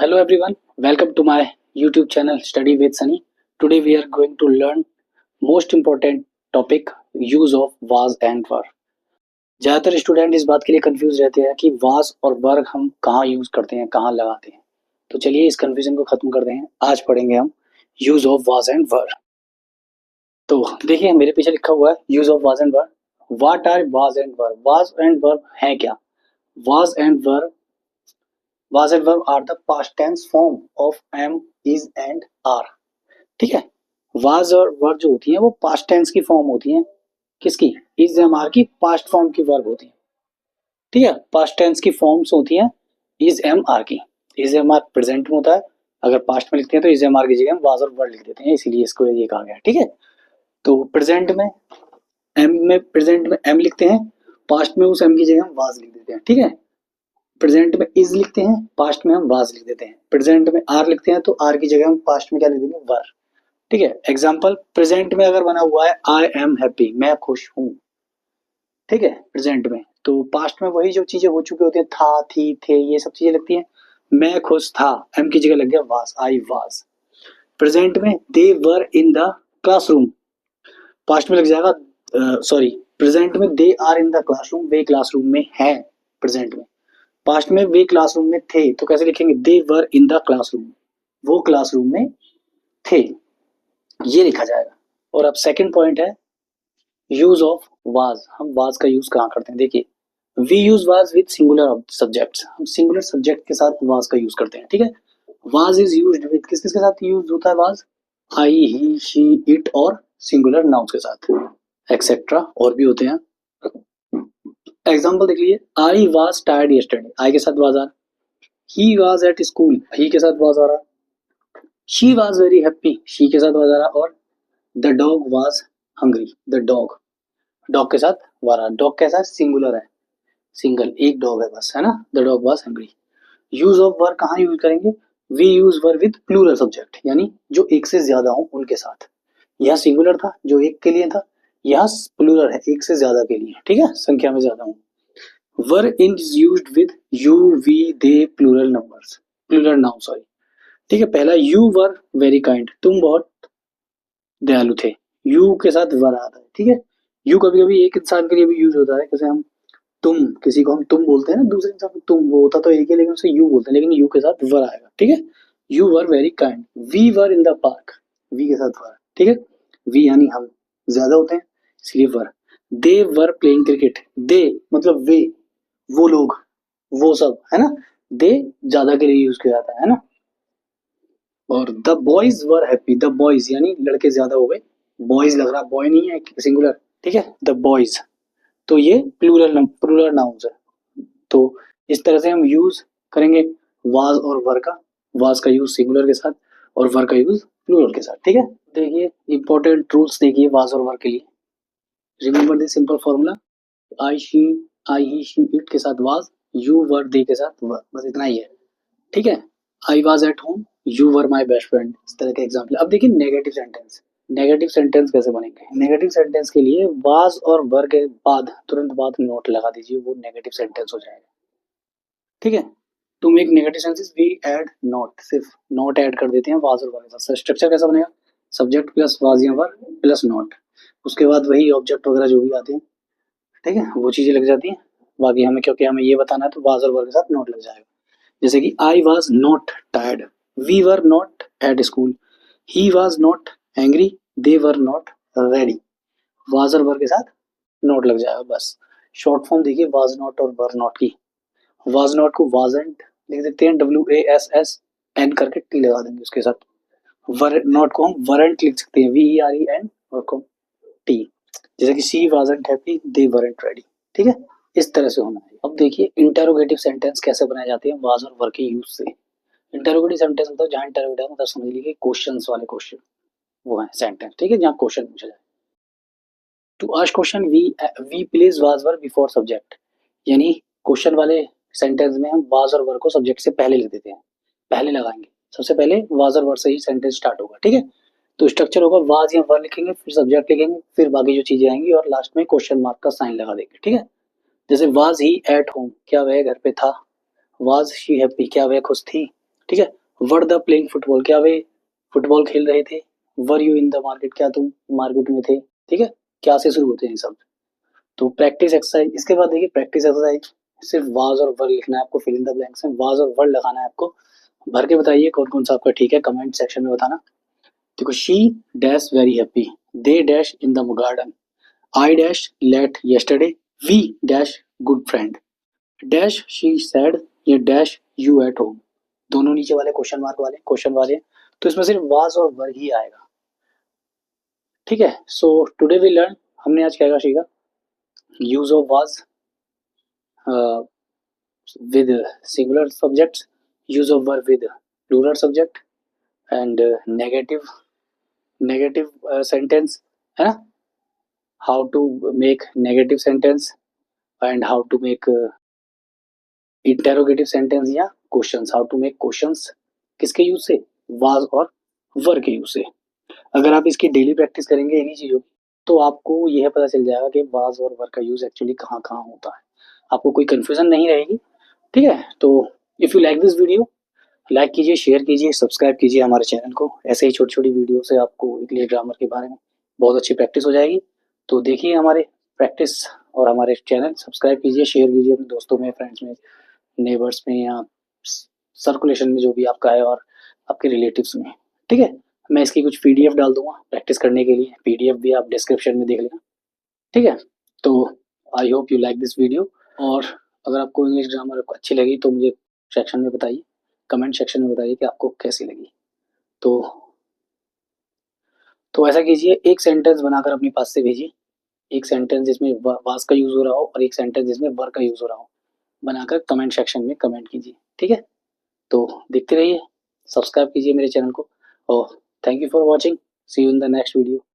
hello everyone, welcome to my YouTube channel Study with Sunny. Today we are going to learn most important topic use of was and were. ज़्यादातर student इस बात के लिए confuse रहते हैं कि was और were हम कहाँ यूज करते हैं, कहाँ लगाते हैं। तो चलिए इस कंफ्यूजन को खत्म करते हैं। आज पढ़ेंगे हम use of was and were। तो देखिए मेरे पीछे लिखा हुआ है use of was and were। What are was and were? Was and were हैं क्या? Was and were was and verb are the past tense form of am, is and are। ठीक है, was और verb जो होती हैं वो past tense की फॉर्म होती हैं। किसकी? is am are की past फॉर्म की verb होती है। ठीक है, past tense की फॉर्म्स होती हैं is am are की। is am are प्रेजेंट में होता है, अगर पास्ट में लिखते हैं तो is am are की जगह हम was और were लिख देते हैं, इसीलिए इसको ये कहा गया। ठीक है, तो प्रेजेंट में am लिखते हैं, पास्ट में उस am की जगह हम was लिख देते हैं। ठीक है, प्रेजेंट में इज लिखते हैं, पास्ट में हम वाज लिख देते हैं। प्रेजेंट में आर लिखते हैं तो आर की जगह हम पास्ट में क्या लिख देंगे? वर। ठीक है, एग्जांपल प्रेजेंट में अगर बना हुआ है आई एम हैप्पी, मैं खुश हूं। ठीक है, प्रेजेंट में। तो पास्ट में वही जो चीजें हो चुकी होती है, था, थी, थे, ये सब चीजें लगती हैं। मैं खुश था, एम की जगह लग गया वाज, आई वाज। प्रेजेंट में they were in the classroom, past में लग जाएगा प्रेजेंट में they are in the classroom, वे क्लासरूम में है। प्रेजेंट में पास्ट में वे क्लासरूम में थे, तो कैसे लिखेंगे? They were in the classroom, वो क्लासरूम में थे, ये लिखा जाएगा। और अब सेकंड पॉइंट है यूज ऑफ वाज। हम वाज का यूज कहाँ करते हैं? देखिए we use was with singular subjects, हम सिंगुलर सब्जेक्ट के साथ वाज का यूज करते हैं। ठीक है, वाज इज यूज्ड विद किस किस के साथ यूज होता है was? I, he, she, it और सिंगुलर नाउन्स के साथ, एक्सेट्रा और भी होते हैं। एग्जाम्पल देख लीजिए, आई वॉज टायर्ड यस्टरडे, आई के साथ वाज आ रहा। ही वॉज एट स्कूल, ही के साथ वाज आ रहा। She was very happy, she के साथ वाज आ रहा। और the dog was hungry, the dog, dog के साथ वाज आ रहा। डॉग कैसा है? सिंगुलर है, सिंगल, एक डॉग है बस, है ना। The dog was hungry. Use of were कहाँ यूज करेंगे? We use were with plural subject, यानी जो एक से ज्यादा हो उनके साथ। यह सिंगुलर था जो एक के लिए था, यह प्लूरल है एक से ज्यादा के लिए। ठीक है, संख्या में ज्यादा हूं। वर is used with you, we, they, plural numbers, plural noun sorry. ठीक है, पहला you were very kind, तुम बहुत दयालु थे, you के साथ वर आता है। ठीक है, you कभी कभी एक इंसान के लिए भी यूज होता है, जैसे हम तुम, किसी को हम तुम बोलते हैं ना, दूसरे इंसान को तुम, वो होता तो एक ही लेकिन उसे you बोलते हैं, लेकिन you के साथ वर आएगा। ठीक है, you were very kind, we were in the park, we के साथ वर। ठीक है, we यानी हम ज्यादा होते हैं इसलिए वर। they were playing cricket, they मतलब वे, वो लोग, वो सब, है ना। दे ज्यादा के लिए यूज किया जाता है ना। और the boys were happy, the boys यानी लड़के ज्यादा हो गए, बॉयज लग रहा, बॉय नहीं है सिंगुलर। ठीक है, द बॉयज, तो ये प्लूरल नाउन्स है। तो इस तरह से हम यूज करेंगे वाज और वर का। वाज का यूज सिंगुलर के साथ और वर का यूज प्लूरल के साथ। ठीक है, देखिए इंपॉर्टेंट रूल्स देखिए वाज और वर के लिए। Remember this simple formula, I she, I he she it के साथ वाज, यू वर दे के साथ वर, बस इतना ही है। ठीक है, I was at home, you were my best friend, इस तरह के एग्जाम्पल। अब देखिए नेगेटिव सेंटेंस, नेगेटिव सेंटेंस कैसे बनेंगे? नेगेटिव सेंटेंस के लिए वाज और वर के बाद तुरंत बाद नोट लगा दीजिए, वो नेगेटिव सेंटेंस हो जाएगा। ठीक है, to make negative sentence we add not, सिर्फ नॉट ऐड कर देते हैं वाज और वर के साथ। स्ट्रक्चर कैसा बनेगा? सब्जेक्ट प्लस वाज या वर प्लस नॉट, उसके बाद वही ऑब्जेक्ट वगैरह जो भी आते हैं, ठीक है, वो चीजें लग जाती हैं। बाकी हमें, क्योंकि हमें ये बताना है तो वाज और वर के साथ नॉट लग जाएगा। जैसे कि I was not tired, we were not at school, he was not angry, they were not ready. Was और वर के साथ नॉट लग जाएगा बस। शॉर्ट फॉर्म देखिए वाज नॉट और वर नॉट की। वाज नॉट को वाजंट लिख देते हैं, WASSN करके टी लगा देंगे उसके साथ। वर नॉट को हम वरंट लिख सकते हैं, VEREN और को टी। जैसे कि she wasn't happy, they weren't ready. ठीक है, इस तरह से होना है। अब देखिए इंटरोगेटिव सेंटेंस कैसे बनाए जाते हैं वाज और वर के यूज से। इंटरोगेटिव सेंटेंस मतलब जहां इंटरोगेटिव मतलब समझ लीजिए क्वेश्चंस वाले क्वेश्चन, वो है सेंटेंस। ठीक है, जहां क्वेश्चन पूछा जाए। To ask question we place was were before subject, यानी क्वेश्चन वाले सेंटेंस में हम वाज और वर को सब्जेक्ट से पहले लिख देते हैं, पहले लगाएंगे। सबसे पहले वाज और वर से ही सेंटेंस स्टार्ट होगा। ठीक है, तो स्ट्रक्चर होगा वाज या वर लिखेंगे, फिर सब्जेक्ट लिखेंगे, फिर बाकी जो चीजें आएंगी और लास्ट में क्वेश्चन मार्क का साइन लगा देंगे। ठीक है, जैसे वाज ही एट होम, क्या वह घर पे था। वाज शी हैप्पी, क्या वह खुश थी। ठीक है। वर द प्लेइंग फुटबॉल, क्या वे फुटबॉल खेल रहे थे। Were you in the market, क्या तुम मार्केट में थे। ठीक है, क्या से शुरू होते हैं सब। तो प्रैक्टिस एक्सरसाइज, इसके बाद देखिए प्रैक्टिस एक्सरसाइज सिर्फ वाज और वर लिखना है आपको, फिल इन द ब्लैंक्स में वाज और वर लगाना है आपको। भर के बताइए कौन कौन सा आपका ठीक है, कमेंट सेक्शन में बताना। देखो, she dash very happy, they dash in the garden, I dash late yesterday, we dash good friend, dash she sad, ये डैश यू एट होम। दोनों नीचे वाले क्वेश्चन मार्क वाले क्वेश्चन वाले हैं, तो इसमें सिर्फ वाज और वर ही आएगा। ठीक है, सो टुडे वी लर्न, हमने आज क्या क्या सीखा। Use of was with singular subjects, use of verb with plural subject, and negative sentence, है ना, how to make negative sentence and how to make interrogative sentence या questions, how to make questions किसके use से, was और were के use से। अगर आप इसकी डेली प्रैक्टिस करेंगे इन्हीं चीजों की, तो आपको यह पता चल जाएगा कि was और were का यूज एक्चुअली कहाँ कहाँ होता है, आपको कोई कंफ्यूजन नहीं रहेगी। ठीक है, तो if you like this video, like कीजिए, शेयर कीजिए, सब्सक्राइब कीजिए हमारे चैनल को। ऐसे ही छोटी छोटी वीडियो से आपको इंग्लिश ग्रामर के बारे में बहुत अच्छी प्रैक्टिस हो जाएगी। तो देखिए हमारे प्रैक्टिस और हमारे चैनल, सब्सक्राइब कीजिए, शेयर कीजिए अपने दोस्तों में, फ्रेंड्स में, नेबर्स में, या सर्कुलेशन में जो भी आपका है, और आपके रिलेटिव्स में। ठीक है, मैं इसकी कुछ पीडीएफ डाल दूंगा प्रैक्टिस करने के लिए, पीडीएफ भी आप डिस्क्रिप्शन में देख लेना। ठीक है, तो I hope you like this video. और अगर आपको इंग्लिश ग्रामर अच्छी लगी तो मुझे सेक्शन में बताइए, कमेंट सेक्शन में बताइए कि आपको कैसी लगी। तो ऐसा कीजिए, एक सेंटेंस बनाकर अपने पास से भेजिए, एक सेंटेंस जिसमें वाज का यूज हो रहा हो और एक सेंटेंस जिसमें वर का यूज हो रहा हो, बनाकर कमेंट सेक्शन में कमेंट कीजिए। ठीक है, तो देखते रहिए, सब्सक्राइब कीजिए मेरे चैनल को, और thank you for watching, see you in the next video.